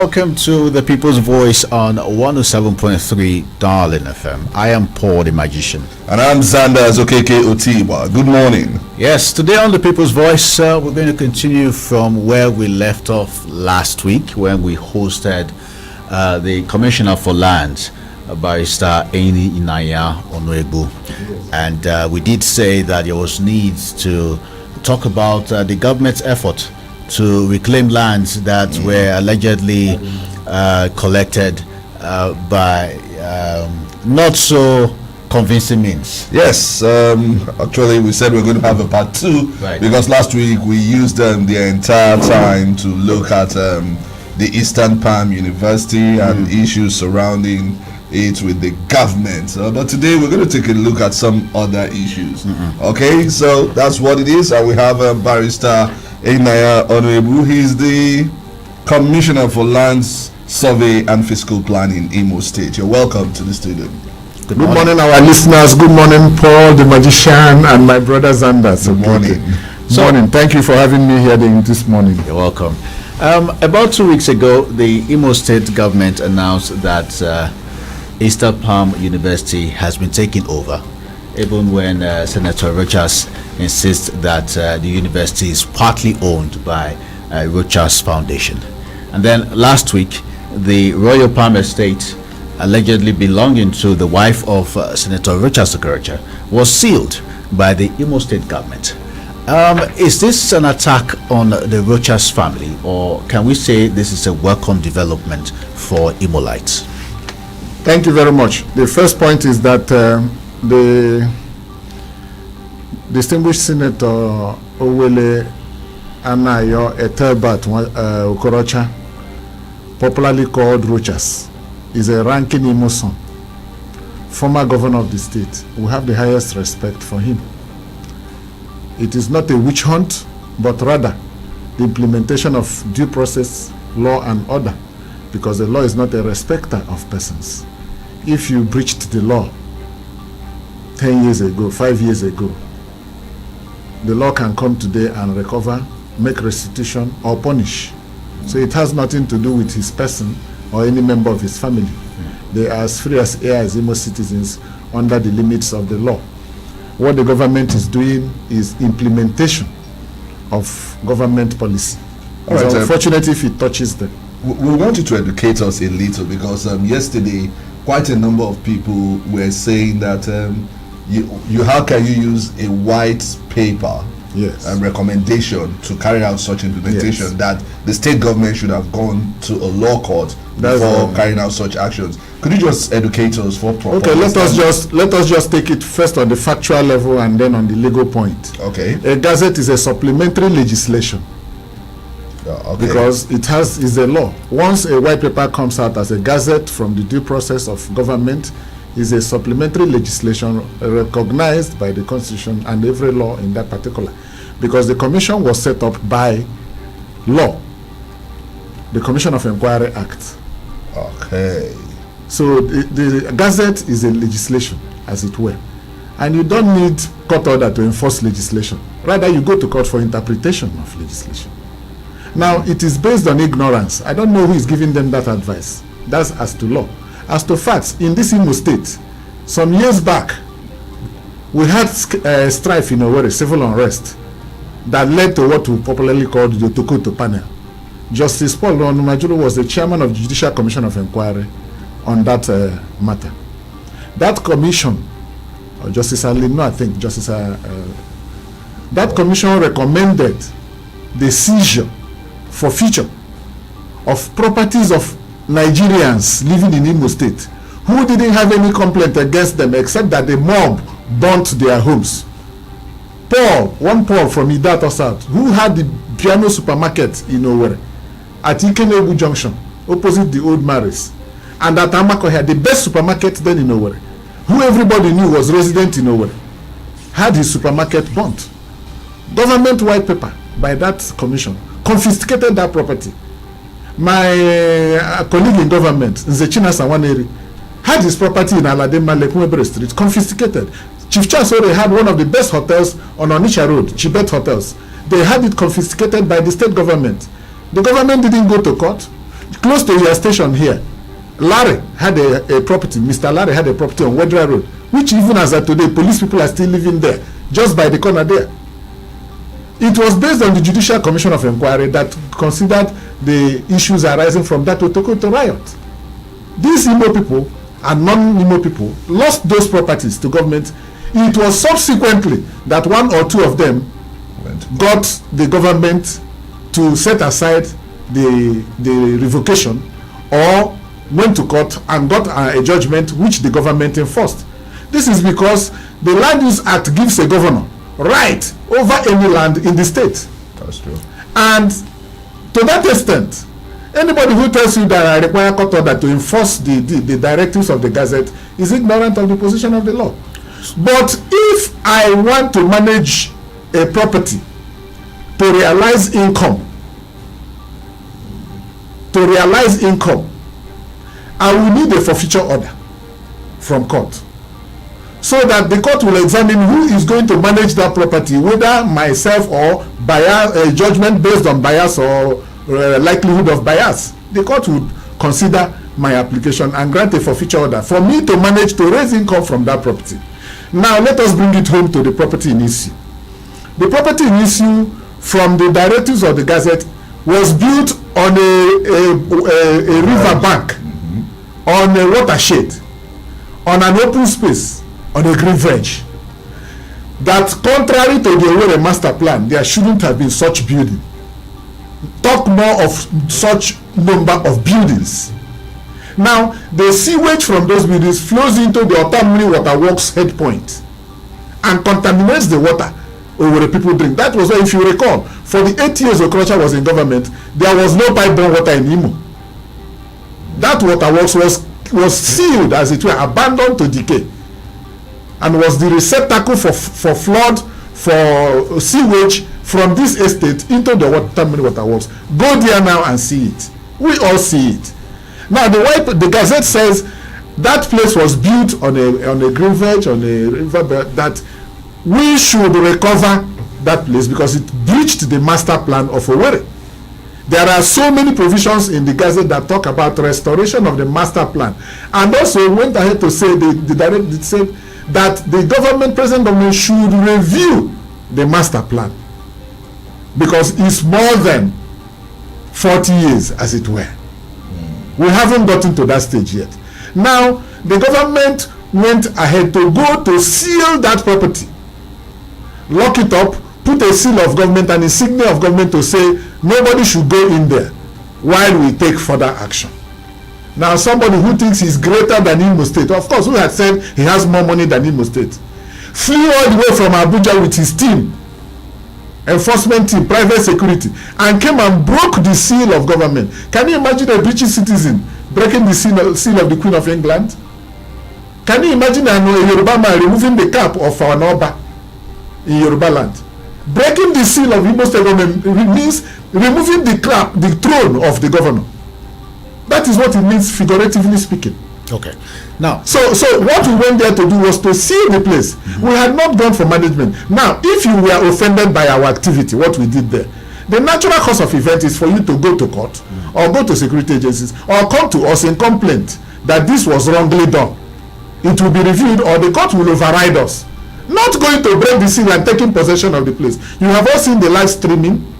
Welcome to the People's Voice on 107.3 Darling FM. I am Paul the Magician. And I'm Zandas, Okeke, Otigba. Good morning. Yes, today on the People's Voice, we're going to continue from where we left off last week when we hosted the Commissioner for Lands, Barrister Eni Inaya Onwegbu. And we did say that there was need to talk about the government's effort to reclaim lands that were allegedly collected by not so convincing means. Yes, actually we said we're going to have a part two, right, because last week we used the entire time to look at the Eastern Palm University and issues surrounding it with the government. But today we're going to take a look at some other issues. Okay, so that's what it is. And we have Barrister Inaya Onwegbu. He's the Commissioner for Lands, Survey and Fiscal Planning in Imo State. You're welcome to the studio. Good morning, our listeners. Good morning, Paul the Magician and my brother Zandas. Good morning. Morning. Thank you for having me here this morning. You're welcome. About 2 weeks ago, the Imo State government announced that Eastern Palm University has been taken over, even when Senator Rochas insists that the university is partly owned by Rochas Foundation. And then last week, the Royal Palm Estate, allegedly belonging to the wife of Senator Rochas Okeke, was sealed by the Imo State government. Is this an attack on the Rochas family, or can we say this is a welcome development for Imolites? Thank you very much. The first point is that the distinguished Senator Owele Anayo Etelbat Okorocha, popularly called Rochas, is a ranking Imo son, former governor of the state. We have the highest respect for him. It is not a witch hunt, but rather the implementation of due process, law and order, because the law is not a respecter of persons. If you breached the law 10 years ago, 5 years ago, the law can come today and recover, make restitution or punish. So it has nothing to do with his person or any member of his family. They are as free as air as Imo citizens under the limits of the law. What the government is doing is implementation of government policy. It's unfortunate if it touches them. We want you to educate us a little, because yesterday quite a number of people were saying that how can you use a white paper recommendation to carry out such implementation, that the state government should have gone to a law court before carrying out such actions. Could you just educate us for okay, let us just take it first on the factual level and then on the legal point. Okay. A gazette is a supplementary legislation. Because it is a law. Once a white paper comes out as a gazette from the due process of government, is a supplementary legislation recognized by the Constitution and every law in that particular. Because the commission was set up by law, the Commission of Inquiry Act. Okay. So the gazette is a legislation, as it were. And you don't need court order to enforce legislation. Rather, you go to court for interpretation of legislation. Now, it is based on ignorance. I don't know who is giving them that advice. That's as to law. As to facts, in this Imo state, some years back, we had strife in Owerri, civil unrest, that led to what we popularly called the Tokoto panel. Justice Paul Onumajulu was the chairman of the Judicial Commission of Inquiry on that matter. That commission, or Justice Alino, I think, that commission recommended the seizure for future of properties of Nigerians living in Imo State who didn't have any complaint against them except that the mob burnt their homes. One Paul from Idato South, who had the piano supermarket in Owerri at Ikenebu Junction, opposite the old Maris, and at Amako had the best supermarket then in Owerri, who everybody knew was resident in Owerri, had his supermarket burnt. Government white paper by that commission confiscated that property. My colleague in government, Nzechina Sawaneri, had his property in Aladema Lekumebere Street confiscated. Chief Charles Ore had one of the best hotels on Onitsha Road, Chibet Hotels. They had it confiscated by the state government. The government didn't go to court. close to your station here, Larry had a property. Mr. Larry had a property on Wedra Road, which even as of today, police people are still living there, just by the corner there. It was based on the Judicial Commission of Inquiry that considered the issues arising from that Otokoto riot. These Imo people and non-Imo people lost those properties to government. It was subsequently that one or two of them got the government to set aside the revocation, or went to court and got a judgment which the government enforced. This is because the Land Use Act gives a governor right over any land in the state. That's true. And to that extent, anybody who tells you that I require court order to enforce the directives of the Gazette is ignorant of the position of the law. But if I want to manage a property to realize income, I will need a forfeiture order from court, so that the court will examine who is going to manage that property, whether myself or bias, a judgment based on bias or likelihood of bias. The court would consider my application and grant a forfeiture order for me to manage to raise income from that property. Now let us bring it home to the property in issue. The property in issue, from the directives of the Gazette, was built on a river bank, on a watershed, on an open space, on a green veg. That contrary to the Owerri master plan, there shouldn't have been such building. Talk more of such number of buildings. Now, the sewage from those buildings flows into the Otamini Water Works head point and contaminates the water Owerri people drink. That was why, if you recall, for the 8 years Okorocha was in government, there was no pipe-borne water in Imo. That water works was sealed, as it were, abandoned to decay, and was the receptacle for flood, for sewage from this estate into the Otamini Water Works. Go there now and see it. We all see it. Now the Gazette says that place was built on a green veg, on a riverbed, that we should recover that place because it breached the master plan of Owerri. There are so many provisions in the Gazette that talk about restoration of the master plan, and also went ahead to say the direct said that the present government should review the master plan because it's more than 40 years, as it were. We haven't gotten to that stage yet. Now the government went ahead to go to seal that property, lock it up, put a seal of government and insignia of government to say nobody should go in there while we take further action. Now somebody who thinks he's greater than Imo State, of course, who had said he has more money than Imo State, flew all the way from Abuja with his team, enforcement team, private security, and came and broke the seal of government. Can you imagine a British citizen breaking the seal of the Queen of England? Can you imagine a Yoruba man removing the cap of our Oba in Yoruba land? Breaking the seal of Imo State government means removing the throne of the governor. That is what it means, figuratively speaking. Okay. Now, so what we went there to do was to seal the place. We had not gone for management. Now, if you were offended by our activity, what we did there, the natural course of event is for you to go to court or go to security agencies or come to us in complaint that this was wrongly done. It will be reviewed, or the court will override us. Not going to break the seal and taking possession of the place. You have all seen the live streaming.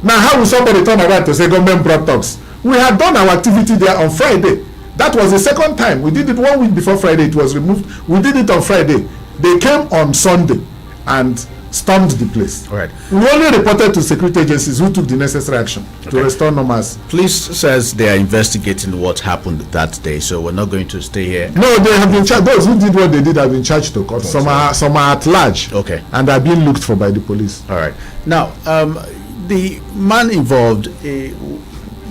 Now, how will somebody turn around to say government brought talks? We had done our activity there on Friday. That was the second time. We did it 1 week before Friday. It was removed. We did it on Friday. They came on Sunday and stormed the place. All right. We only reported to security agencies who took the necessary action to restore norms. Police says they are investigating what happened that day, so we're not going to stay here. No, they have been charged. Those who did what they did have been charged to court. Some are at large. Okay. And are being looked for by the police. All right. Now, the man involved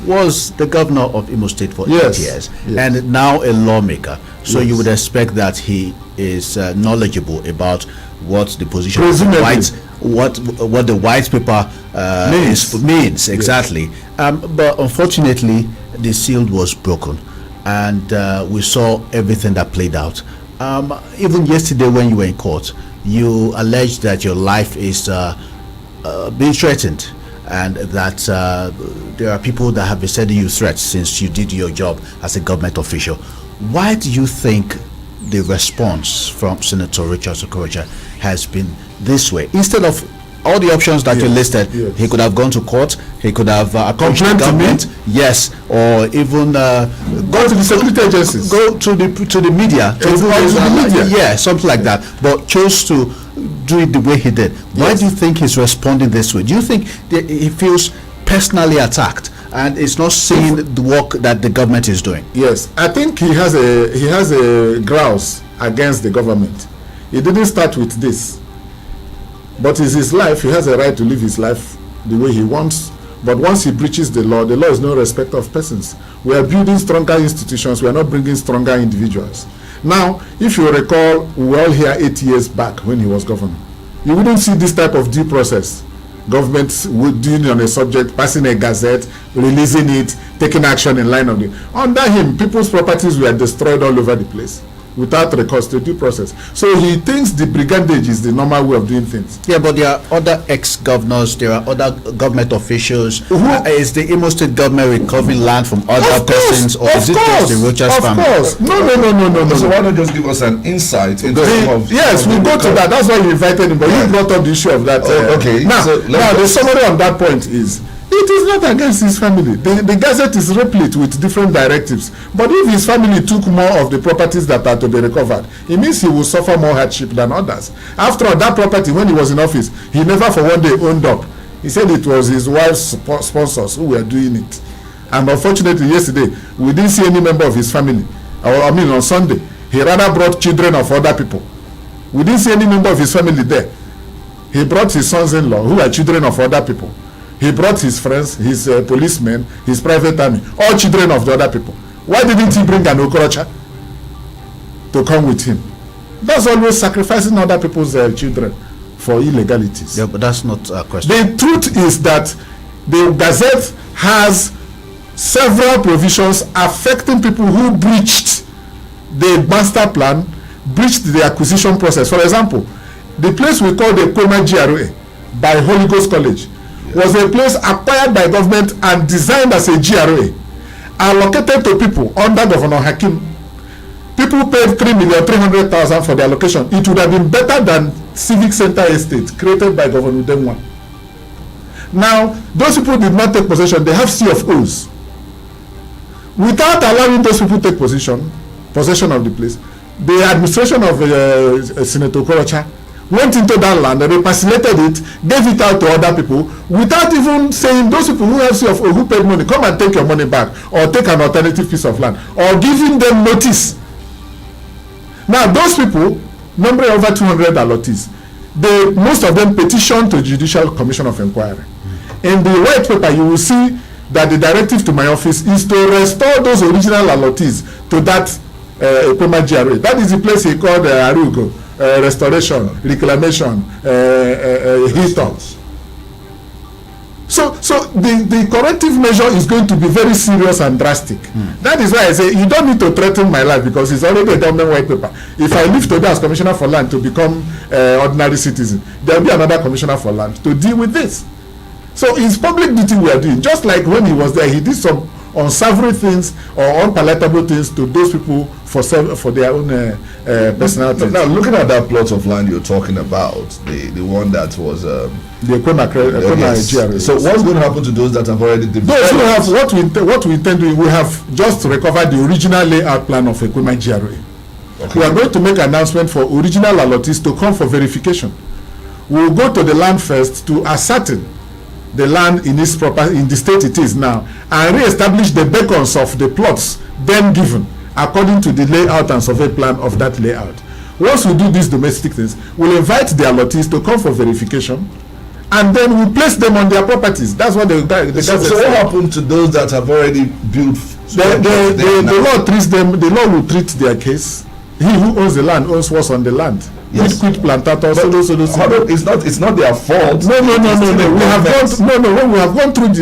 was the governor of Imo State for 8 years, and now a lawmaker. So you would expect that he is knowledgeable about what the position of the white, what the white paper means exactly. But unfortunately, the seal was broken, and we saw everything that played out. Even yesterday, when you were in court, you alleged that your life is being threatened. and that there are people that have been sending you threats since you did your job as a government official. Why do you think the response from Senator Richard Okorocha has been this way? Instead of all the options that you listed, he could have gone to court, he could have accomplished the government, yes, or even go to the security agencies, go to the media, yeah, something like that, but chose to do it the way he did. Why do you think he's responding this way? Do you think that he feels personally attacked and is not seeing the work that the government is doing? Yes, I think he has a grouse against the government. He didn't start with this, but it's his life. He has a right to live his life the way he wants. But once he breaches the law is no respect of persons. We are building stronger institutions. We are not bringing stronger individuals. Now, if you recall, we were all here 8 years back when he was governor. You wouldn't see this type of due process. Government would deal on a subject, passing a gazette, releasing it, taking action in line of it. Under him, people's properties were destroyed all over the place without recourse to due process. So he thinks the brigandage is the normal way of doing things. Yeah, but there are other ex-governors, there are other government officials. Is the Imo State government recovering land from other persons, or is it just the Rochas family? Of course. No. So why not just give us an insight into yes, we'll go to that. That's why we invited him, but you brought up the issue of that. Okay. Now, the summary on that point is, it is not against his family. The Gazette is replete with different directives. But if his family took more of the properties that are to be recovered, it means he will suffer more hardship than others. After all, that property, when he was in office, he never for one day owned up. He said it was his wife's sponsors who were doing it. And unfortunately, yesterday, we didn't see any member of his family. On Sunday, he rather brought children of other people. We didn't see any member of his family there. He brought his sons-in-law, who are children of other people. He brought his friends, his policemen, his private army, all children of the other people. Why didn't he bring an Okorocha to come with him? That's always sacrificing other people's children for illegalities. Yeah, but that's not a question. The truth is that the Gazette has several provisions affecting people who breached the master plan, breached the acquisition process. For example, the place we call the Kwema GRA by Holy Ghost College was a place acquired by government and designed as a GRA, allocated to people under Governor Hakim. People paid 3,300,000 for the allocation. It would have been better than Civic Center Estate created by Governor Udemwa. Now, those people did not take possession. They have C of O's. Without allowing those people to take possession of the place, the administration of Senator Okorocha went into that land, reparcellated it, gave it out to other people, without even saying those people who have who paid money, come and take your money back, or take an alternative piece of land, or giving them notice. Now, those people, numbering over 200 allottees, most of them petitioned to Judicial Commission of Inquiry. In the white paper, you will see that the directive to my office is to restore those original allottees to that Kwema GRA. That is the place he called Arugo. Restoration, reclamation, heat-ons. So the corrective measure is going to be very serious and drastic. That is why I say you don't need to threaten my life, because it's already a government white paper. If I leave today as Commissioner for Land to become ordinary citizen, there will be another Commissioner for Land to deal with this. So it's public duty we are doing. Just like when he was there, he did some unsavory things or unpalatable things to those people for their own personality. Now, looking at that plot of land you're talking about, the one that was the Kwema GRA. So what's going to happen to those that have already developed? Those who have what we intend doing, we have just recovered the original layout plan of a Kwema GRA. Okay. We are going to make an announcement for original allottees to come for verification. We will go to the land first to ascertain the land in its proper in the state it is now, and re-establish the beacons of the plots then given according to the layout and survey plan of that layout. Once we do these domestic things, we'll invite the allottees to come for verification, and then we place them on their properties. That's what the so what happened to those that have already built? The law treats them. The law will treat their case. He who owns the land owns what's on the land. Yes. Quid plantator, it's not their fault. No. We have gone through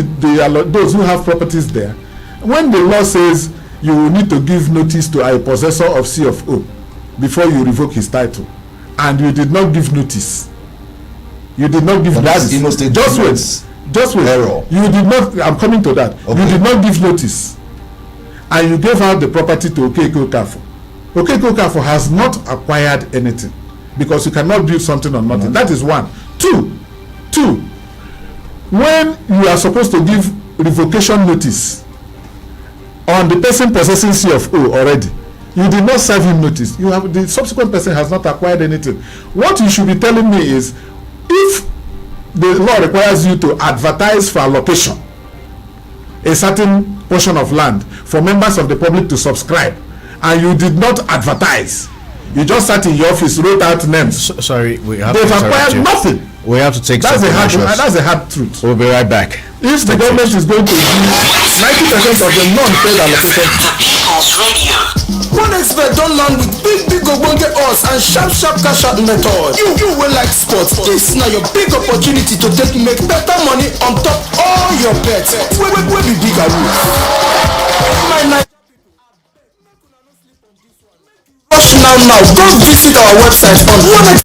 those who have properties there. When the law says you will need to give notice to a possessor of C of O before you revoke his title, and you did not give notice. You did not give notice. Just wait. Just wait. Error. You did not. I'm coming to that. Okay. You did not give notice, and you gave out the property to Okeke Okafor. Okeke Okafor has not acquired anything because you cannot build something on nothing. That is one. Two. When you are supposed to give revocation notice on the person possessing C of O already, you did not serve him notice. You have the subsequent person has not acquired anything. What you should be telling me is, if the law requires you to advertise for allocation a certain portion of land for members of the public to subscribe, and you did not advertise, you just sat in your office, wrote out names. Sorry, we have They've to acquired interrupt you. nothing. We have to take That's some a hard. commercials. That's a hard truth. We'll be right back. If the government is going to do 90% of the non-paid allocation. One expert don land with big ogbonge odds and sharp cash out method. You wey like sports, this na your big opportunity to take make better money on top all your bets. Wey be big and my night. Rush now, go visit our website on one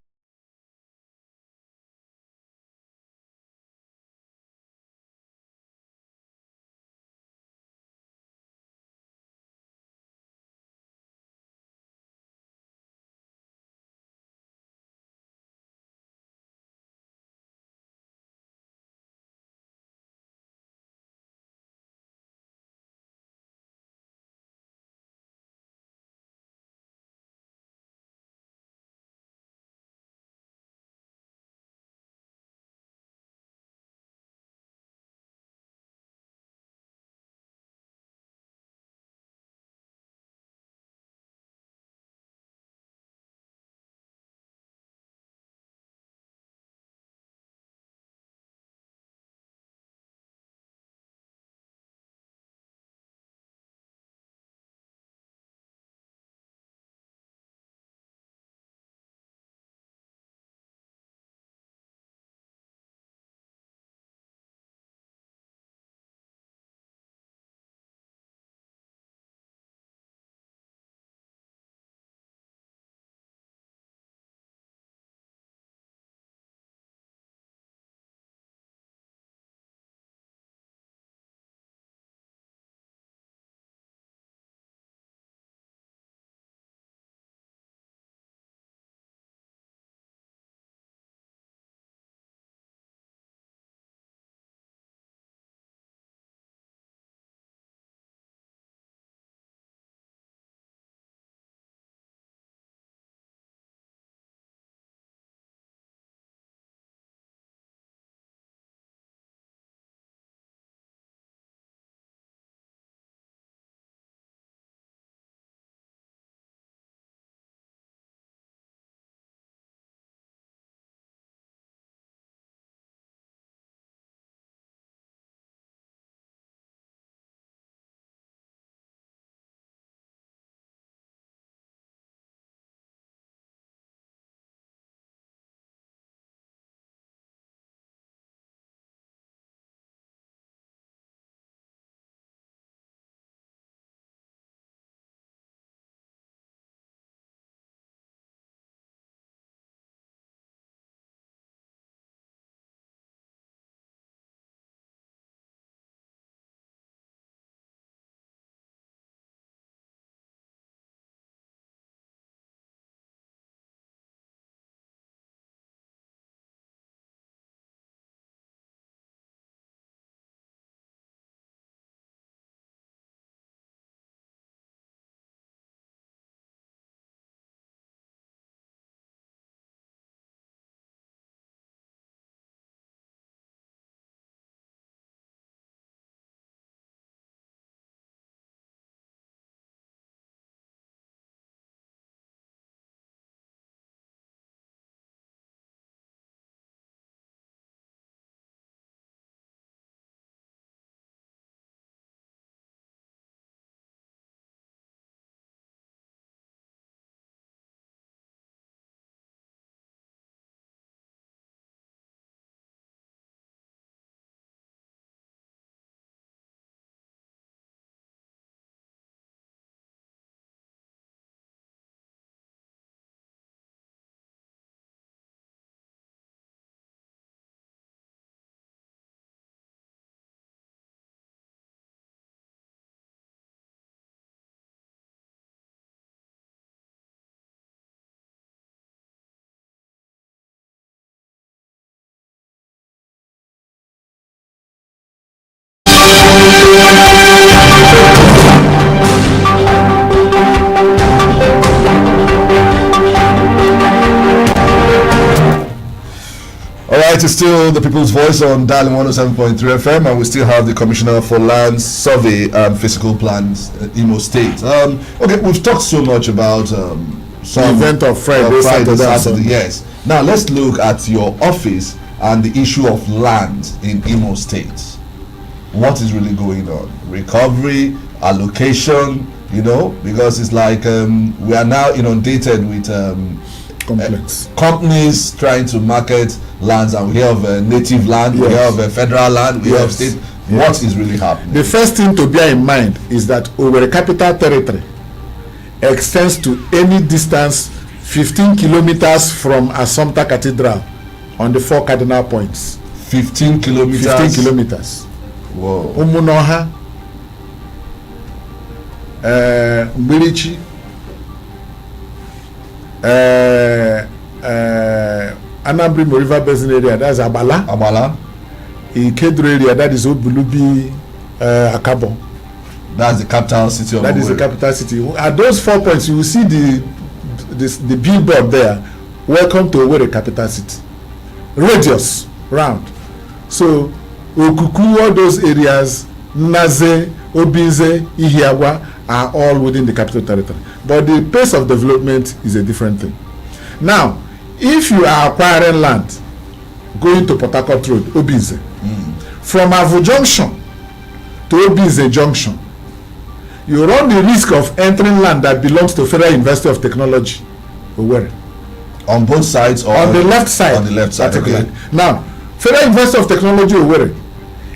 right, it's still the People's Voice on Dialing 107.3 FM, and we still have the Commissioner for Land Survey and Physical Plans, Imo State. Okay, we've talked so much about some event of Friday, Saturday. Yes. Now let's look at your office and the issue of land in Imo State. What is really going on? Recovery, allocation, because it's like we are now inundated with companies trying to market lands, and we have native land, we have federal land, we have state. What is really happening? The first thing to bear in mind is that Owerri Capital Territory extends to any distance 15 kilometers from Assumpta Cathedral on the 4 cardinal points. 15 kilometers? 15 kilometers. Whoa. Umunoha, Mbirichi, Anambra River Basin area, that's Abala. Ikedro area, that is Obulubi, Akabo. That's the capital city of That is the capital city. At those 4 points, you will see the billboard there. Welcome to Owerri Capital City. Radius, round. So, Okuku, all those areas, Naze, Obinze, Ihiawa, are all within the capital territory. But the pace of development is a different thing. Now, if you are acquiring land, going to Port Harcourt Road, Obinze, from Avo Junction to Obinze Junction, you run the risk of entering land that belongs to Federal University of Technology, Owerri. On both sides, or on the left side? On the left side, okay. Now, Federal University of Technology, Owerri,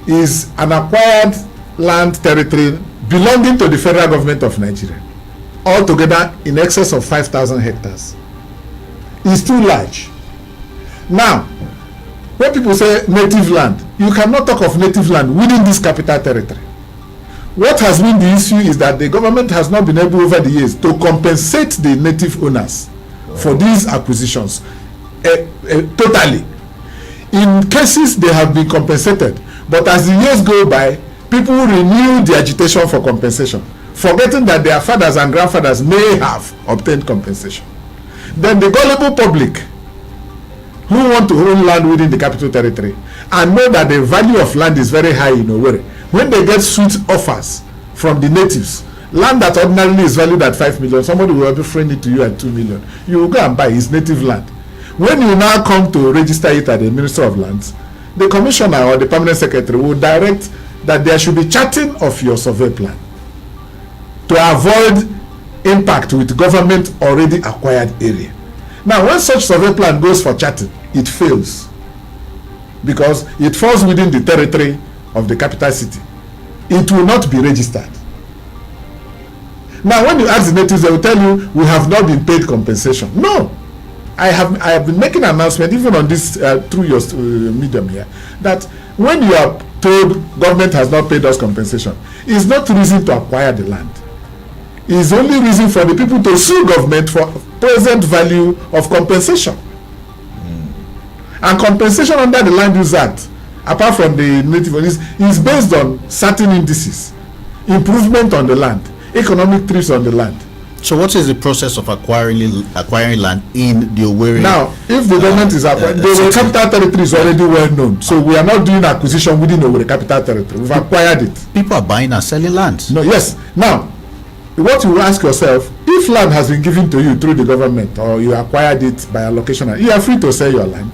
is an acquired land territory belonging to the federal government of Nigeria, altogether in excess of 5,000 hectares. It's too large. Now, when people say native land, you cannot talk of native land within this capital territory. What has been the issue is that the government has not been able over the years to compensate the native owners for these acquisitions totally. In cases they have been compensated, but as the years go by, people renew the agitation for compensation, forgetting that their fathers and grandfathers may have obtained compensation. Then the gullible public who want to own land within the capital territory and know that the value of land is very high in Owerri, when they get sweet offers from the natives, land that ordinarily is valued at 5 million, somebody will be offering it to you at 2 million. You will go and buy his native land. When you now come to register it at the Ministry of Lands, the commissioner or the permanent secretary will direct that there should be charting of your survey plan to avoid impact with government already acquired area. Now, when such survey plan goes for charting, it fails because it falls within the territory of the capital city. It will not be registered. Now, when you ask the natives, they will tell you, we have not been paid compensation. No. I have been making an announcement even on this through your medium here, that when you are told government has not paid us compensation, it's not reason to acquire the land. It's only reason for the people to sue government for present value of compensation. And compensation under the Land Use Act, apart from the native owners, is based on certain indices: improvement on the land, economic trips on the land. So what is the process of acquiring land in the Owerri? Now, if the government is acquiring, the Owerri Capital Territory is already well known. So we are not doing acquisition within the Owerri Capital Territory. We've acquired it. People are buying and selling land. No, yes. Now, what you ask yourself, if land has been given to you through the government or you acquired it by allocation, you are free to sell your land.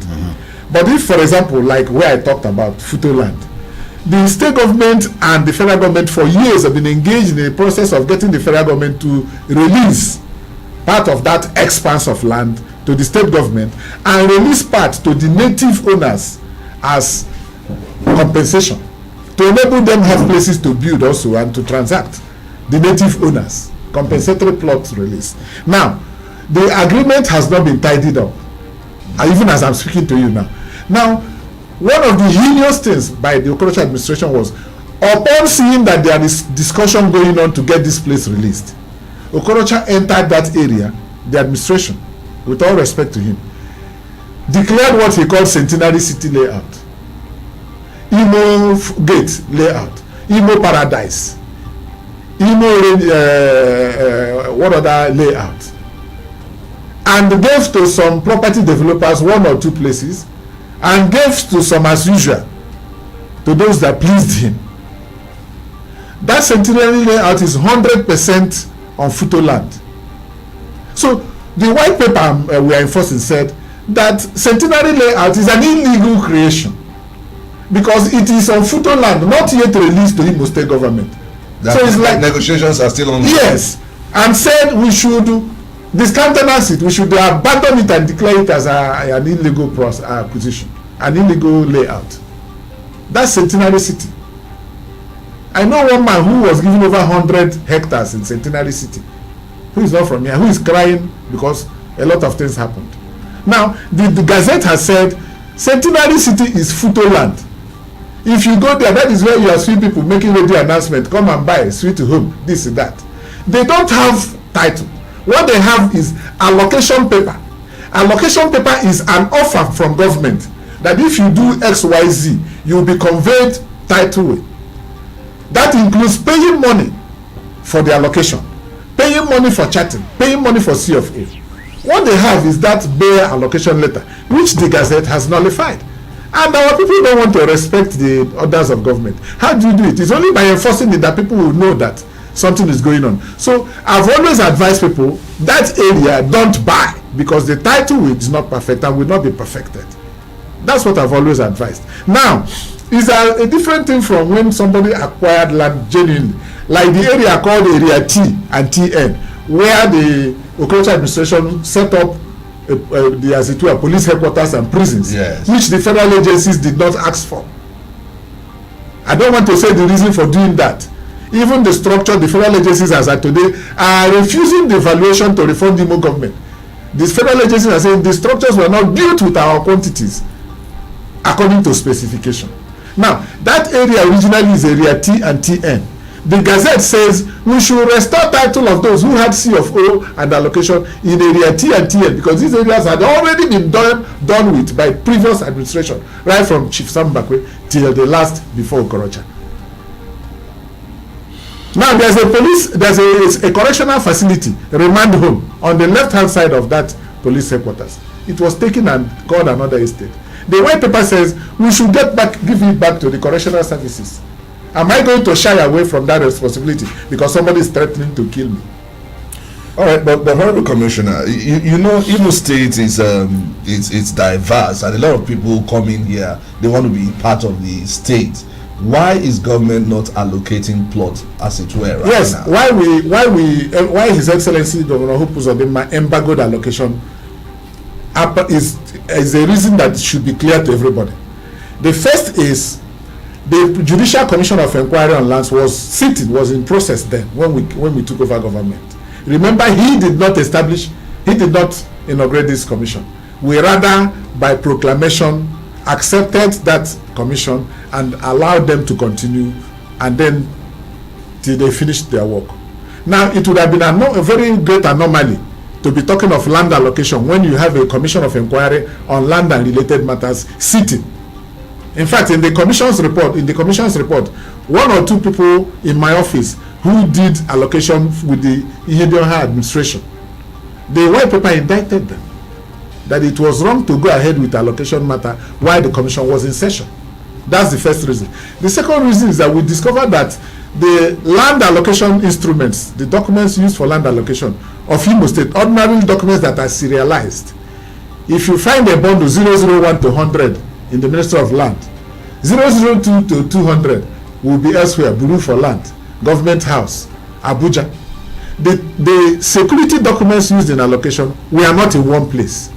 But if, for example, like where I talked about, Futo land, the state government and the federal government for years have been engaged in the process of getting the federal government to release part of that expanse of land to the state government and release part to the native owners as compensation to enable them have places to build also and to transact. The native owners, compensatory plots release. Now, the agreement has not been tidied up, even as I'm speaking to you now. Now, one of the heinous things by the Okorocha administration was, upon seeing that there is discussion going on to get this place released, Okorocha entered that area, the administration, with all respect to him, declared what he called Centenary City layout, Imo Gate layout, Imo Paradise, Imo what other layout, and gave to some property developers 1 or 2 places, and gave to some as usual to those that pleased him. That centenary layout is 100% on Futo land. So the white paper we are enforcing said that centenary layout is an illegal creation because it is on Futo land, not yet released to Imo State government. That so it's like negotiations are still on. Yes, and said we should discountenance it, we should abandon it and declare it as an illegal acquisition, an illegal layout. That's Centenary City. I know one man who was given over 100 hectares in Centenary City, who is not from here, who is crying because a lot of things happened. Now, the Gazette has said Centenary City is Futo land. If you go there, that is where you are seeing people making radio announcement, come and buy, sweet to home, this and that. They don't have title. What they have is allocation paper. Allocation paper is an offer from government that if you do XYZ, you will be conveyed title. That includes paying money for the allocation, paying money for charting, paying money for CFA. What they have is that bare allocation letter, which the Gazette has nullified. And our people don't want to respect the orders of government. How do you do it? It's only by enforcing it that people will know that something is going on. So I've always advised people that area don't buy because the title is not perfect and will not be perfected. That's what I've always advised. Now, it's a different thing from when somebody acquired land genuinely, like the area called Area T and TN, where the Okeke administration set up as it were police headquarters and prisons, yes, which the federal agencies did not ask for. I don't want to say the reason for doing that. Even the structure, the federal agencies as at today are refusing the valuation to refund the Imo government. The federal agencies are saying the structures were not built with our quantities according to specification. Now, that area originally is Area T and TN. The Gazette says we should restore title of those who had C of O and allocation in Area T and TN because these areas had already been done with by previous administration, right from Chief Sam Bakwe till the last before Okorocha. Now there's a correctional facility, a remand home, on the left-hand side of that police headquarters. It was taken and called another estate. The white paper says we should give it back to the correctional services. Am I going to shy away from that responsibility because somebody is threatening to kill me? All right, but Honorable Commissioner, you know, Imo State is it's diverse, and a lot of people come in here. They want to be part of the state. Why is government not allocating plots, as it were, right yes, now? Why His Excellency Governor Hope Uzodimma embargoed allocation is a reason that should be clear to everybody. The first is the Judicial Commission of Inquiry on Lands was in process then when we took over government. Remember, he did not inaugurate this commission. We rather by proclamation accepted that commission and allowed them to continue, and then till they finished their work. Now, it would have been a very great anomaly to be talking of land allocation when you have a commission of inquiry on land and related matters sitting. In fact, in the commission's report, one or two people in my office who did allocation with the Ihedioha administration, the white paper indicted them that it was wrong to go ahead with allocation matter while the commission was in session. That's the first reason. The second reason is that we discovered that the land allocation instruments, the documents used for land allocation of Imo State, ordinary documents that are serialized, if you find a bundle 001 to 100 in the Ministry of Land, 002 to 200 will be elsewhere, Bureau for Land, Government House, Abuja. The security documents used in allocation were not in one place.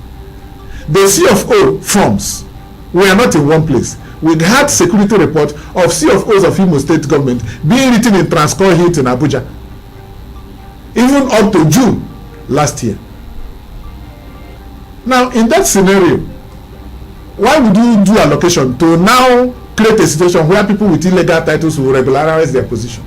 The C of O forms were not in one place. We had security report of C of O's of Imo State government being written in Transcorp Hilton, Abuja, even up to June last year. Now, in that scenario, why would you do allocation to now create a situation where people with illegal titles will regularize their position?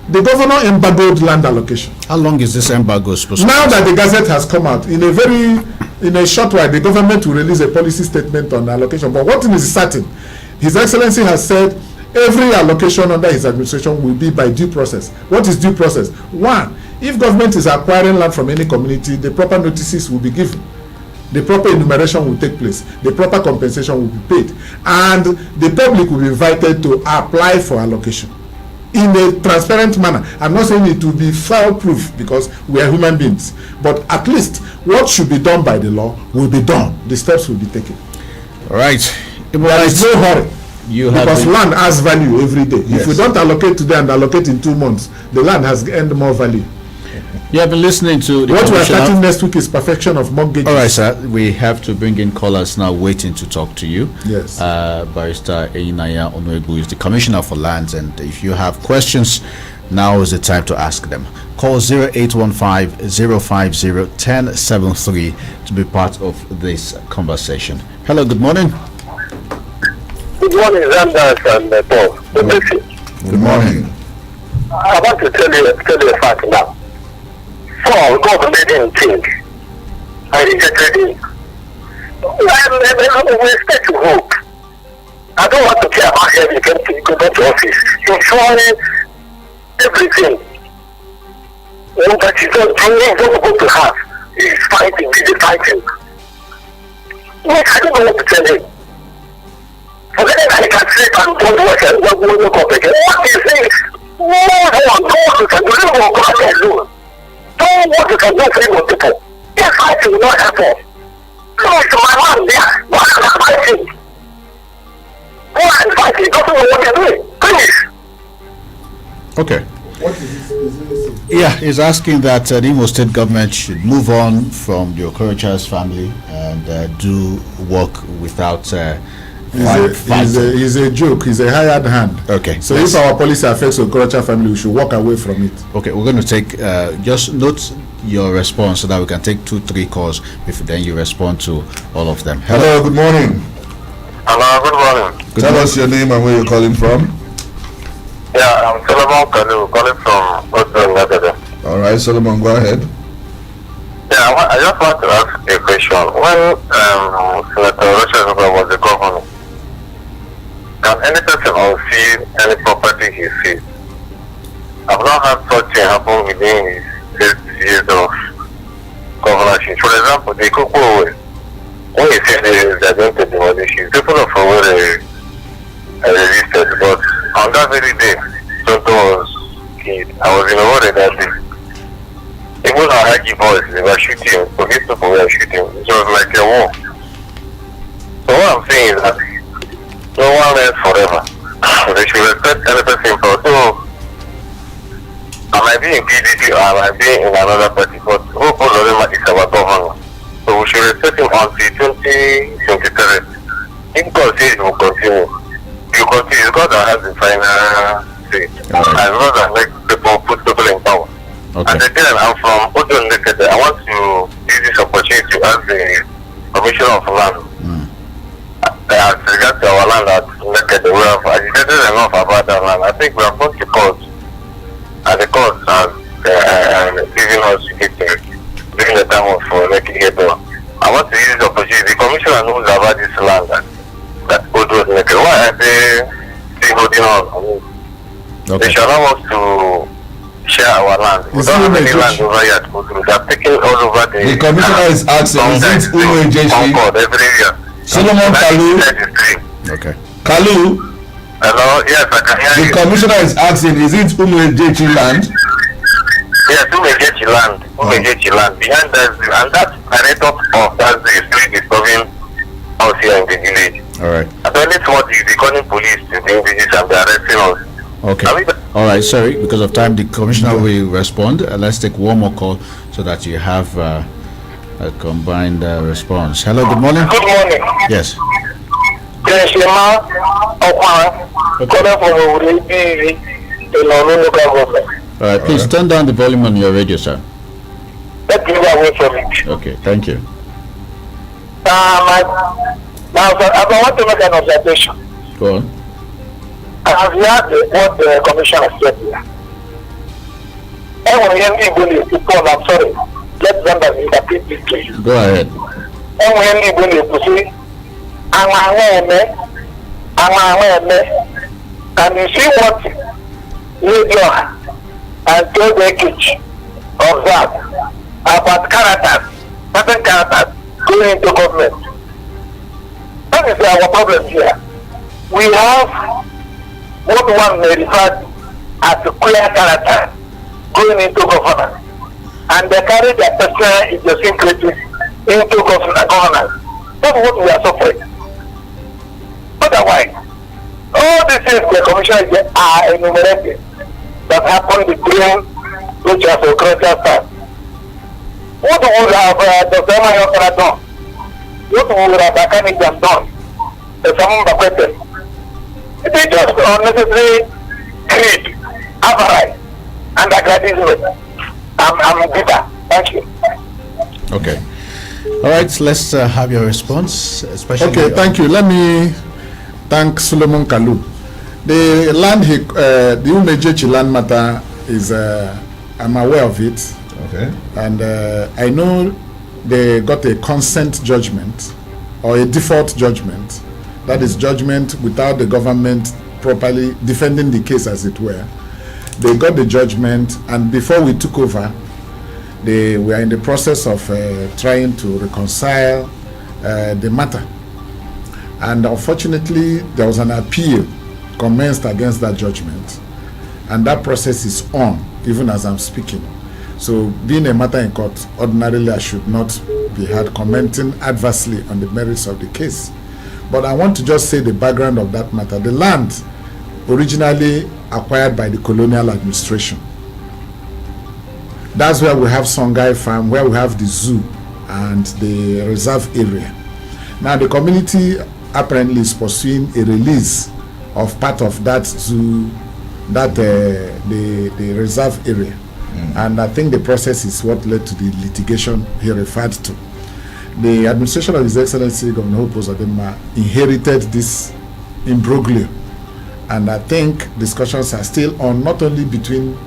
The governor embargoed land allocation. How long is this embargo supposed to now that the Gazette has come out, in a short while, the government will release a policy statement on allocation. But one thing is certain, His Excellency has said every allocation under his administration will be by due process. What is due process? One, if government is acquiring land from any community, the proper notices will be given. the proper enumeration will take place, the proper compensation will be paid, and the public will be invited to apply for allocation in a transparent manner. I'm not saying it will be foul-proof because we are human beings, but at least what should be done by the law will be done. The steps will be taken. All right. There is no hurry. Because land has value every day. Yes. If we don't allocate today and allocate in 2 months, the land has gained more value. You have been listening to the what we are starting next week is perfection of mortgages. All right, sir. We have to bring in callers now waiting to talk to you. Yes. Barrister Einaya Onwegbu is the Commissioner for Lands, and if you have questions, now is the time to ask them. Call 0815-050-1073 to be part of this conversation. Hello, good morning. Good morning, Zandas and Paul. Good morning. I want to tell you a fact now. So, God made him think. I rejected him. We expect to hope. I don't want to care about him. You go to office. You show everything. But you don't go to have. He's fighting. He's fighting. I don't know what to tell him. Forget I can say and don't work and not look up again. What do you think? No one goes to the room of God alone. Don't want to do for people. Yes, fighting will not happen. No, it's my man there. Why am I fighting? Why am I fighting? He doesn't know what they're doing. Please. Okay. What is it? Yeah, he's asking that the Imo State government should move on from the Okorocha's family and do work without He's a joke. He's a hired hand. Okay. So if our policy affects the Okorocha family, we should walk away from it. Okay, we're going to take just note your response so that we can take 2-3 calls before then you respond to all of them. Hello, good morning. Hello, good morning. Tell us your name and where you're calling from. Yeah, I'm Solomon Kalu, calling from Otigba. All right, Solomon, go ahead. Yeah, I just want to ask a question. When Senator Rochas was the governor, can any person unsee any property he sees? I've not had such thing happen within his 8 years of governorship. For example, the Kuku, when he said they're going to demolish it, people of Owerri resisted, but on that very day, Tonto was killed. I was in Owerri that day. Even our Hagi boys, they were shooting, police people were shooting. It was like a war. So what I'm saying is that no one lives forever. They should respect any person for so I might be in PDP or I might be in another party, but who calls them is our governor. So we should respect him until 2023. If God says he will continue, he will continue. God that has the final say. As long as make people put people in power. Okay. And again, I'm from Otigba. I want to use this opportunity to ask the Commissioner of Land. As regards to our land at Naked, we have agitated enough about that land. I think we have gone to court, and the court has given us during the time of Naked. I want to use the opportunity. The Commissioner knows about this land that Odo Naked. Why are they still holding on? Okay. They shall allow us to share our land. We don't have any land over here to go through. They are taking all over the Commissioner is asking, is it Concord every year. Solomon Kalu? Okay. Kalu? Hello, yes, I can hear you. The commissioner is asking, is it Umejechi land? Yes, Umejechi land. Umejechi land. Behind that, and that narrator of that is still disturbing us here in the village. All right. I don't need what is calling police to the villages and they're arresting us. Okay. All right. Sorry, because of time, the commissioner will respond. Let's take one more call so that you have a combined response. Hello. Good morning. Good morning. Yes. Yes, Lema Okwa, calling from Otigba in our local government. All right. Please turn down the volume on your radio, sir. Let's move away from it. Okay. Thank you. Now, I want to make an observation. Go on. I have heard what the commissioner said here. I'm sorry. Let Zandas interpret this case. Go ahead. And you see what media and Okeke observe about characters, certain characters going into government. That is our problem here. We have what one may refer as a queer character going into governance, and they carry their personal idiosyncrasies into governance. That's what we are suffering. Otherwise, all these things the commission are enumerated that happened between which has a critical time. What would have Dr. Mayokara done? What would have Bakani have done? Someone Bakwete. It is just unnecessary greed, avarice, and aggrandizement. I'm bitter. Thank you. Okay. All right, let's have your response, especially. Okay, thank you. Let me thank Solomon Kalu. The land, the Umejechi land matter is, I'm aware of it. Okay. And I know they got a consent judgment or a default judgment. That is judgment without the government properly defending the case, as it were. They got the judgment, and before we took over, they were in the process of trying to reconcile the matter. And unfortunately, there was an appeal commenced against that judgment. And that process is on, even as I'm speaking. So being a matter in court, ordinarily I should not be heard commenting adversely on the merits of the case. But I want to just say the background of that matter. The land originally acquired by the colonial administration. That's where we have Songhai Farm, where we have the zoo and the reserve area. Now the community apparently is pursuing a release of part of that zoo, that the reserve area. And I think the process is what led to the litigation he referred to. The administration of His Excellency Governor Hope Uzodimma inherited this imbroglio, and I think discussions are still on, not only between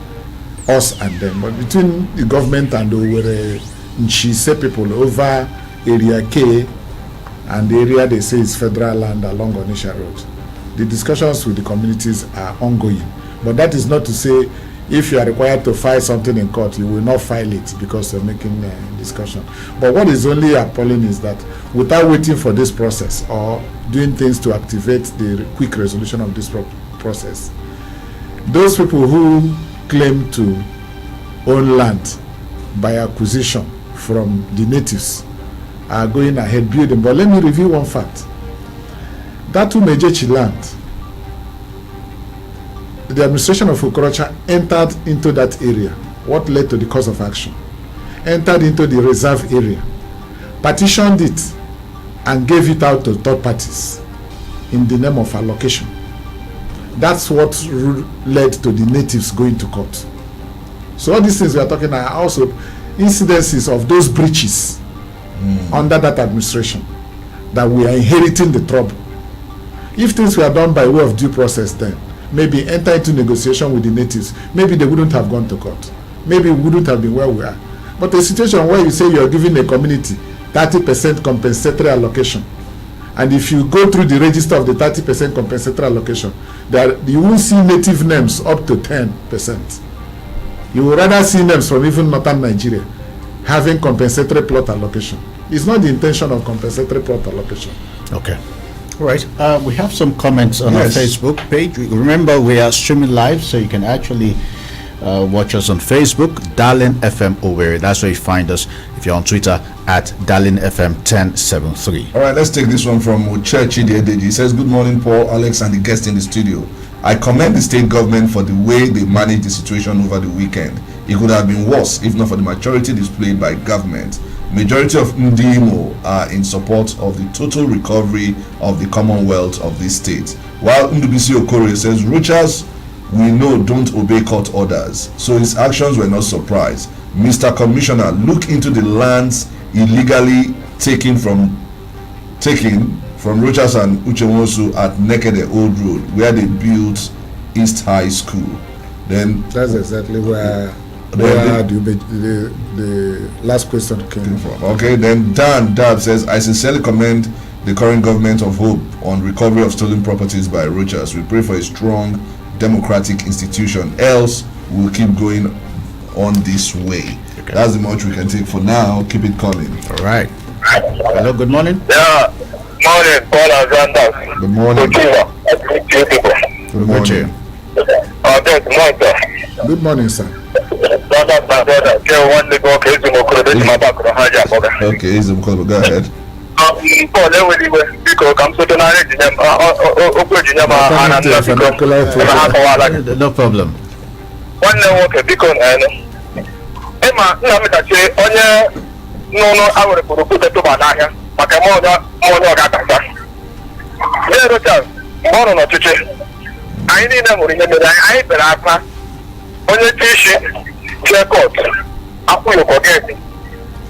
us and them, but between the government and the Nchise people over Area K and the area they say is federal land along Onisha Road. The discussions with the communities are ongoing, but that is not to say if you are required to file something in court, you will not file it because you're making a discussion. But what is only appalling is that without waiting for this process or doing things to activate the quick resolution of this process, those people who claim to own land by acquisition from the natives are going ahead building. But let me review one fact. That Umejechi land, the administration of Okorocha entered into that area. What led to the cause of action? Entered into the reserve area, partitioned it, and gave it out to third parties in the name of allocation. That's what led to the natives going to court. So all these things we are talking are also incidences of those breaches under that administration that we are inheriting the trouble. If things were done by way of due process, then maybe enter into negotiation with the natives, maybe they wouldn't have gone to court. Maybe we wouldn't have been where we are. But a situation where you say you're giving a community 30% compensatory allocation, and if you go through the register of the 30% compensatory allocation, you won't see native names up to 10%. You will rather see names from even northern Nigeria having compensatory plot allocation. It's not the intention of compensatory plot allocation. Okay. All right. We have some comments on our Facebook page. Remember, we are streaming live, so you can actually watch us on Facebook, Darling FM Owerri. That's where you find us. If you're on Twitter, at Darling FM 1073. All right, let's take this one from Uchechi Dedeji. He says, good morning, Paul, Alex, and the guest in the studio. I commend the state government for the way they managed the situation over the weekend. It could have been worse if not for the maturity displayed by government. Majority of Ndimo are in support of the total recovery of the Commonwealth of this state. While Ndubisi Okore says, Rochas, we know, don't obey court orders, so his actions were not surprise. Mr. Commissioner, look into the lands illegally taken from Rochas and Uchemosu at Nekede Old Road, where they built East High School. Then that's exactly where the last question came from. Okay, then Dan Dab says, I sincerely commend the current government of Hope on recovery of stolen properties by Rochas. We pray for a strong democratic institution, else we'll keep going on this way. Okay. That's the much we can take for now. Keep it coming. All right. Hello, good morning. Yeah. Morning, Paul and Zandas. Good morning. Otigba. Good morning. Good morning, sir. Good morning, sir. Zandas, my brother. One day, go crazy, go Okay, go ahead. Paul, because I'm so No problem. One day, because Emma, no, I'm not saying, no, I would put it to Banana, but I'm more Gata. There is more on a teacher. I need them in the I but I pass on the teacher, check out. Up with Okeke.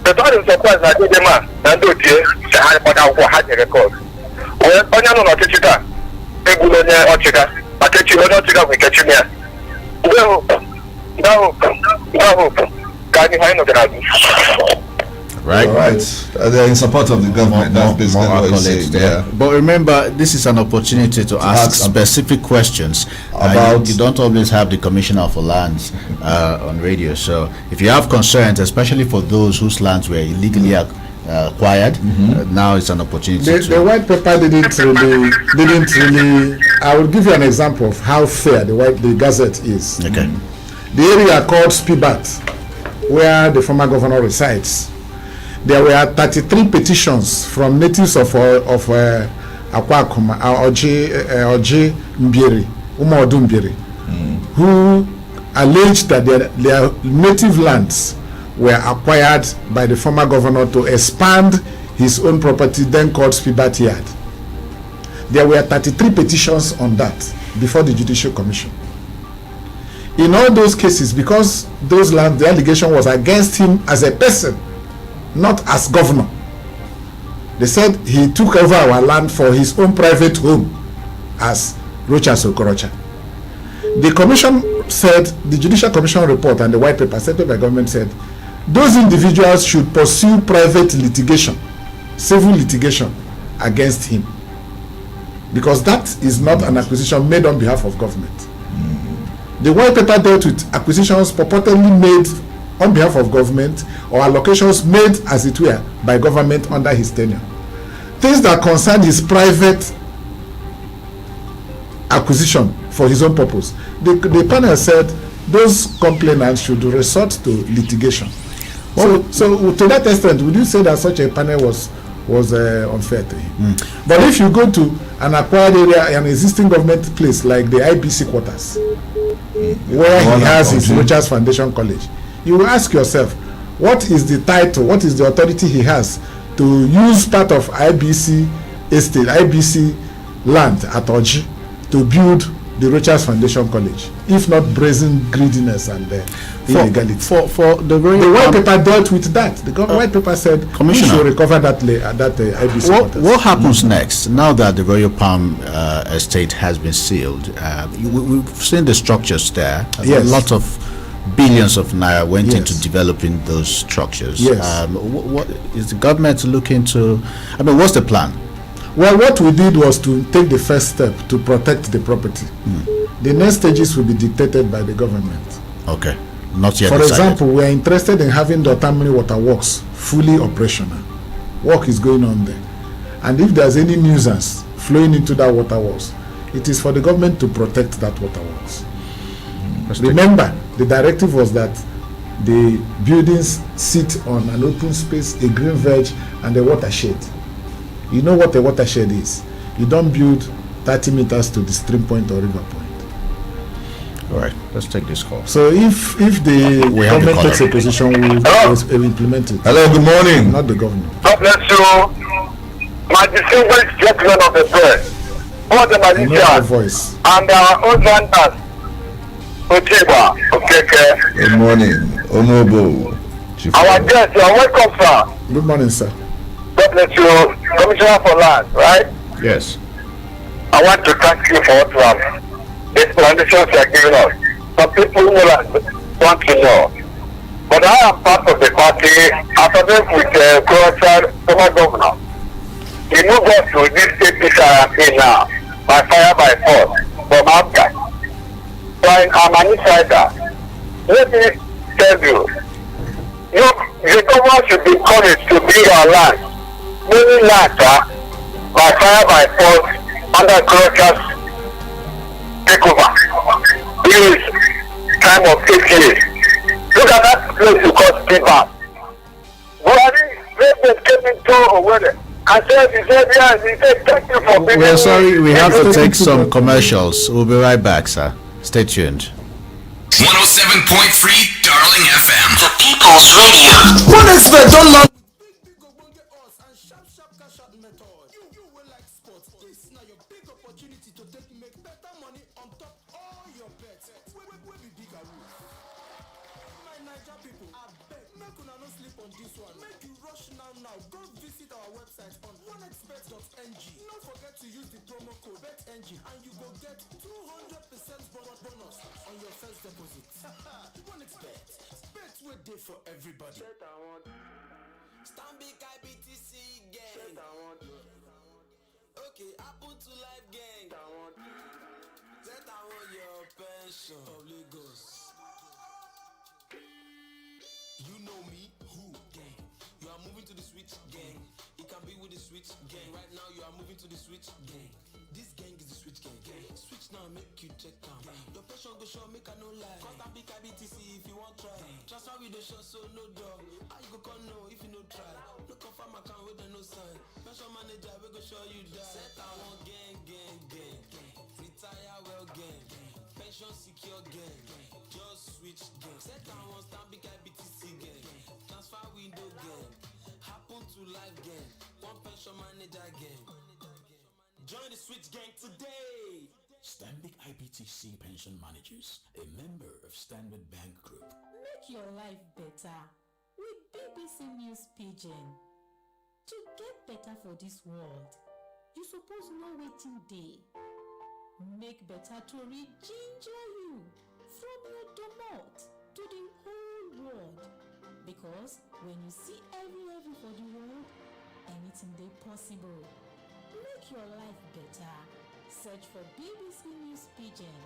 The thought is surprised I did the man and do it, the high part of what had the record. Well, on your teacher, Ebulonia or Chica, I catch you not to go with catching here. No, can you find the Right. All right. They're in support of the government. That's basically what he's saying. Yeah. But remember, this is an opportunity to ask specific questions. About you don't always have the Commissioner for Lands on radio. So if you have concerns, especially for those whose lands were illegally acquired, now it's an opportunity. The white paper didn't really. I will give you an example of how fair the Gazette is. Okay. The area called Spibat, where the former governor resides, there were 33 petitions from natives of Akwakuma, Oji Mbiri, Umodu Mbiri, who alleged that their native lands were acquired by the former governor to expand his own property, then called Spibat Yard. There were 33 petitions on that before the Judicial Commission. In all those cases, because those lands, the allegation was against him as a person, not as governor. They said he took over our land for his own private home as Rochas Okorocha. The commission said, the Judicial Commission report and the white paper sent by government said, those individuals should pursue private litigation, civil litigation against him, because that is not an acquisition made on behalf of government. The white paper dealt with acquisitions purportedly made on behalf of government or allocations made, as it were, by government under his tenure. Things that concern his private acquisition for his own purpose. The panel said those complainants should resort to litigation. So to that extent, would you say that such a panel was unfair to him? But if you go to an acquired area, an existing government place like the IBC quarters, where he has his Rochas Foundation College, you will ask yourself, what is the title, what is the authority he has to use part of IBC estate, IBC land at Oji to build the Rochas Foundation College, if not brazen greediness and illegality? For the white paper dealt with that. The white paper said we should recover that IBC quarters. What happens next now that the Royal Palm estate has been sealed? We've seen the structures there. Yes. A lot of billions of naira went Yes. into developing those structures. Yes. What is the government looking to? I mean, what's the plan? Well, what we did was to take the first step to protect the property. The next stages will be dictated by the government. Okay, not yet. For decided. example, we are interested in having the Otamini Water Works fully operational. Work is going on there. And if there's any nuisance flowing into that water works, it is for the government to protect that water works. Remember, the directive was that the buildings sit on an open space, a green veg, and a watershed. You know what a watershed is. You don't build 30 meters to the stream point or river point. All right, let's take this call. So if the government takes a position, we will implement it. Hello, good morning. Not the government. God bless you. My distinguished gentlemen of the press, all the I know your magicians, voice. and our own Zandas, Otigba, Okeke. Good morning. Honorable. Our guests, you are welcome, sir. Good morning, sir. God bless you, Commissioner for Land, right? Yes. I want to thank you for what you have. These explanations you are giving us. Some people will want to know. But I am part of the party, after this with the former governor. He moved us to this state I am in now, by fire, by force, from outside. So I'm an insider. Let me tell you, the government should be encouraged to bring our land Many NASA, by fire by force, under Crocher's takeover. This time of 8 years. Look at that place you call Otigba. Buhari came into Owerri and said, yes, he said, thank you for being. We're sorry, we have to take some commercials. We'll be right back, sir. Stay tuned. 107.3 Darling FM. The People's Radio. One expert don't learn. Big ogbonge odds and sharp cash out method. You will like sports. This now your big opportunity to make better money on top all your bets. Where be bigger rules. My Naija people, I beg, make una no sleep on this one. Make you rush now. Go visit our website on onexpert.ng. Don't forget to use the promo code BETNG and you go get 200% bonus on your first deposit. One expert. Bet wey dey for everybody. Stanbic IBTC gang. Okay, happen to life gang. Set I want your pension of Lagos. You know me, who gang? You are moving to the switch gang. It can be with the switch gang. Right now you are moving to the switch gang. This gang is the switch gang. Switch now, make you check down. Your pension go show, make I no lie. Cause that big IBTC if you want try. Transfer with the show, so no dog. How you go come no if you no try? No confirm account with the no sign. Pension manager, we go show you that. Set I want gang. Retire well gang. Pension secure gang. Just switch gang. Set I want Stanbic IBTC gang. Transfer window gang. Happen to life gang. One pension manager gang. Join the switch gang today. Stanbic IBTC Pension Managers, a member of Standard Bank Group. Make your life better with BBC News Pidgin. To get better for this world, you suppose know wetin dey. Make better tori ginger you from your domot to the whole world. Because when you see every for the world, anything dey possible. Make your life better. Search for BBC News Pidgin.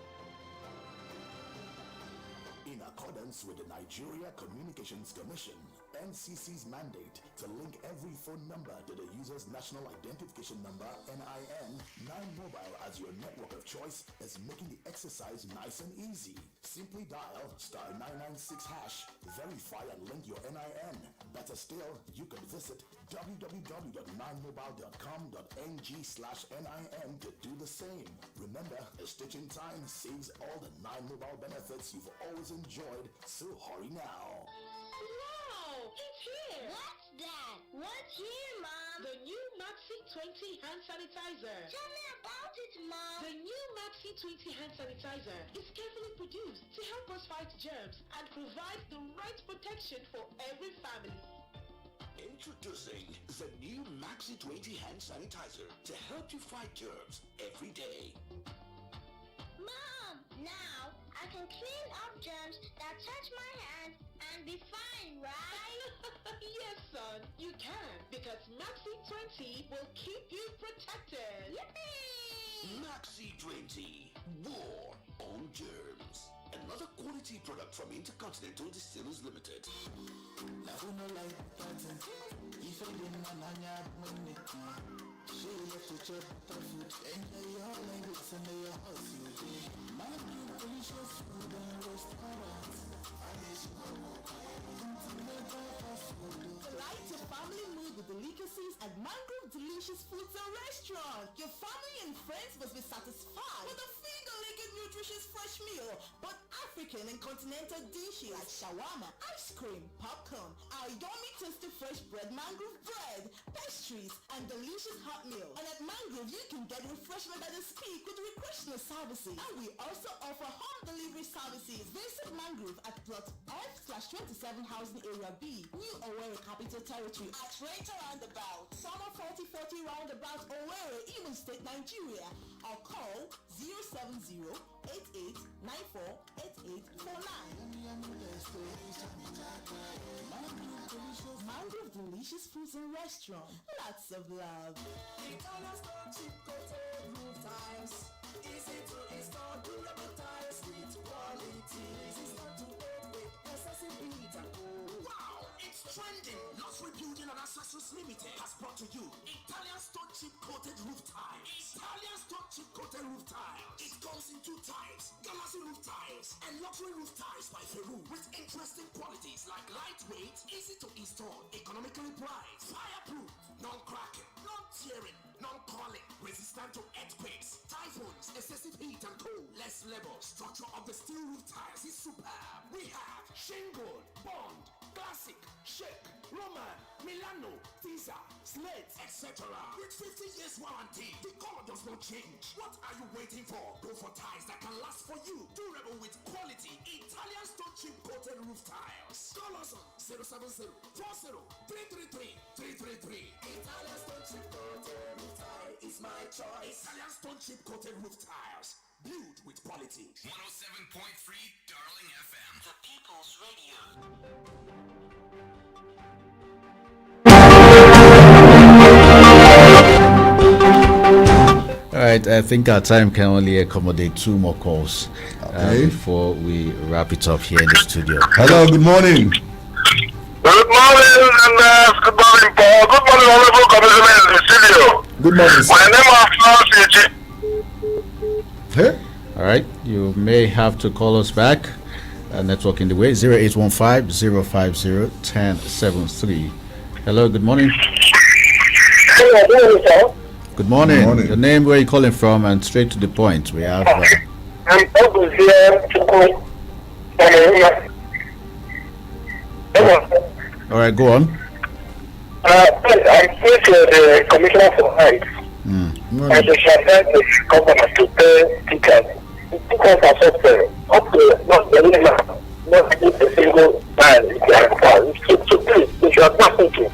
In accordance with the Nigeria Communications Commission, NCC's mandate to link every phone number to the user's national identification number, NIN, 9Mobile as your network of choice is making the exercise nice and easy. Simply dial *996#, verify and link your NIN. Better still, you can visit www.9mobile.com.ng/NIN to do the same. Remember, a stitch in time saves all the 9Mobile benefits you've always enjoyed, so hurry now. Wow, it's here. What's that? What's here, Mom? The new Maxi 20 hand sanitizer. Tell me about it, Mom. The new Maxi 20 hand sanitizer is carefully produced to help us fight germs and provide the right protection for every family. Introducing the new Maxi 20 hand sanitizer to help you fight germs every day. Mom, now I can clean up germs that touch my hands and be fine, right? Yes, son, you can, because Maxi 20 will keep you protected. Yippee! Maxi 20, war on germs. Another quality product from Intercontinental Distillers Limited. Delight your family mood with delicacies at Mangrove Delicious Foods and Restaurant. Your family and friends must be satisfied with a finger-licking nutritious fresh meal, but African and continental dishes like shawarma, ice cream, popcorn, our yummy tasty fresh bread, mangrove bread, pastries, and delicious hot meals. And at Mangrove, you can get refreshment by the speak with recreational services. And we also offer home delivery services. Visit Mangrove at plot F/27 Housing Area B, New Owerri Capital Territory at Rate Roundabout, Summer 4040 Roundabout, Owerri, Imo State, Nigeria. Or call 070-8894-8849. Mangrove Delicious Foods and Restaurant. Lots of love. Easy to install, durable tiles with quality. Resistant to earthquake, necessity to go. Wow, it's trending. Luxury Building and Accessories Limited has brought to you Italian stone chip coated roof tiles. Italian stone chip coated roof tiles. It comes in 2 types: galaxy roof tiles and luxury roof tiles by Peru, with interesting qualities like lightweight, easy to install, economically priced, fireproof, non-cracking, non-tearing, non-calling, resistant to earthquakes, typhoons, excessive heat and cold, less labor. Structure of the steel roof tiles is superb. We have shingle, bond, classic, shake, Roman, Milano, Tisa, slate, etc. With 50 years warranty, the color does not change. What are you waiting for? Go for tiles that can last for you. Durable with quality Italian stone chip coated roof tiles. Call us on 070 40 333 333. Italian stone chip coated roof tile is my choice. Italian stone chip coated roof tiles. Built with quality. 107.3 Darling FM. The People's Radio. All right, I think our time can only accommodate 2 more calls before we wrap it up here in the studio. Hello, good morning. Good morning, and good morning, Paul. Good morning, Honorable Commissioner in the studio. Good morning, sir. My name is Francis. Hey? All right, you may have to call us back. Network in the way, 0815-050-1073. Hello, good morning. Hello, good morning, sir. Good morning. Good morning. Your name, where you calling from, and straight to the point. We have... I'm Uncle here to go. all right, go on. I'm here to the Commissioner for Rights. And they shall help the government to pay teachers. The teachers are suffering. Up to not the minimum. Not even a single man if they are required. So please, they should not thinking.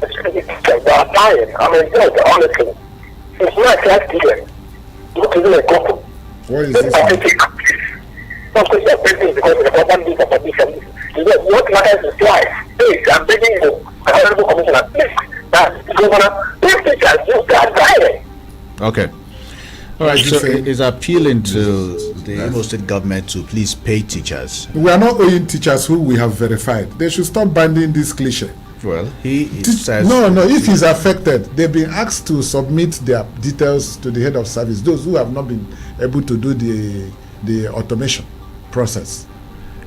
Especially teachers, they are dying. I mean, honestly. It's not like teachers. Look at the couple. What is this? What matters is life. Please, I'm begging you, Honorable Commissioner, please, Governor, please teachers, you are dying. Okay. All right, so it's appealing to the Imo State government to please pay teachers. We are not owing teachers who we have verified. They should stop banning this cliche. Well, he says... No, if he's affected, they've been asked to submit their details to the head of service, those who have not been able to do the automation process.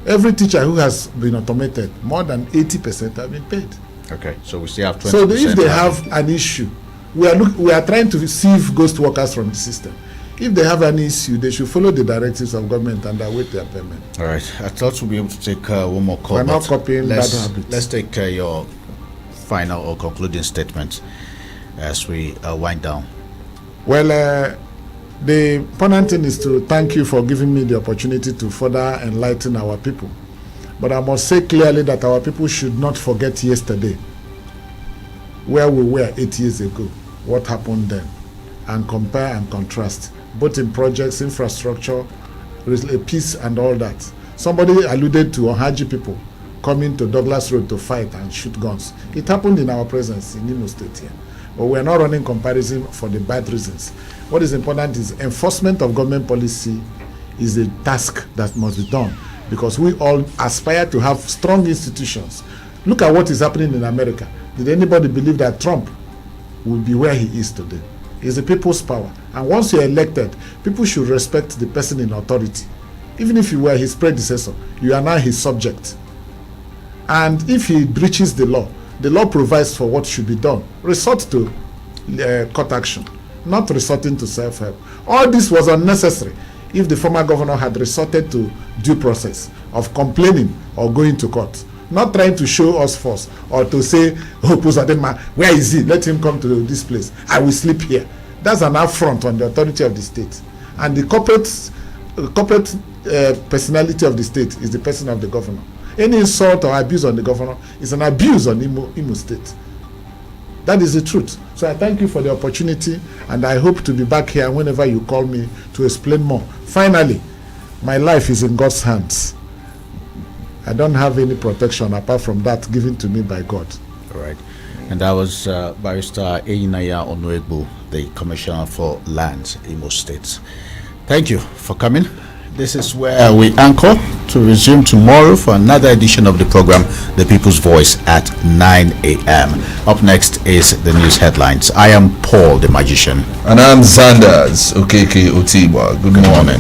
Every teacher who has been automated, more than 80% have been paid. Okay, so we still have 20%. So if they have an issue, we are trying to sieve ghost workers from the system. If they have an issue, they should follow the directives of government and await their payment. All right, I thought we'll be able to take one more call. We're not copying bad habits. Let's take your final or concluding statement as we wind down. Well, the important thing is to thank you for giving me the opportunity to further enlighten our people. But I must say clearly that our people should not forget yesterday, where we were 8 years ago, what happened then, and compare and contrast, both in projects, infrastructure, peace and all that. Somebody alluded to Ohaji people coming to Douglas Road to fight and shoot guns. It happened in our presence in Imo State here. But we are not running comparison for the bad reasons. What is important is enforcement of government policy is a task that must be done, because we all aspire to have strong institutions. Look at what is happening in America. Did anybody believe that Trump will be where he is today? It's the people's power. And once you're elected, people should respect the person in authority. Even if you were his predecessor, you are now his subject. And if he breaches the law provides for what should be done. Resort to court action, not resorting to self-help. All this was unnecessary if the former governor had resorted to due process of complaining or going to court, not trying to show us force or to say, oh, Pusadema, where is he? Let him come to this place. I will sleep here. That's an affront on the authority of the state. And the corporate personality of the state is the person of the governor. Any insult or abuse on the governor is an abuse on Imo State. That is the truth. So I thank you for the opportunity, and I hope to be back here whenever you call me to explain more. Finally, my life is in God's hands. I don't have any protection apart from that given to me by God. All right. And that was Barrister Eyinaya Onuegbu, the Commissioner for Lands, Imo State. Thank you for coming. This is where we anchor to resume tomorrow for another edition of the program, The People's Voice, at 9 a.m. Up next is the news headlines. I am Paul the Magician. And I'm Zandas, Okeke, Otigba. Good morning.